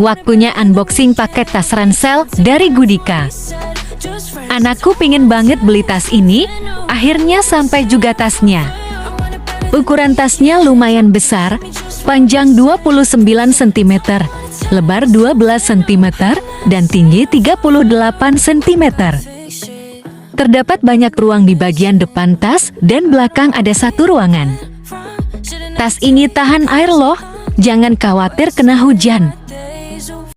Waktunya unboxing paket tas ransel dari Goodica. Anakku pingin banget beli tas ini, akhirnya sampai juga tasnya. Ukuran tasnya lumayan besar, panjang 29 cm, lebar 12 cm, dan tinggi 38 cm. Terdapat banyak ruang di bagian depan tas dan belakang ada satu ruangan. Tas ini tahan air loh, jangan khawatir kena hujan.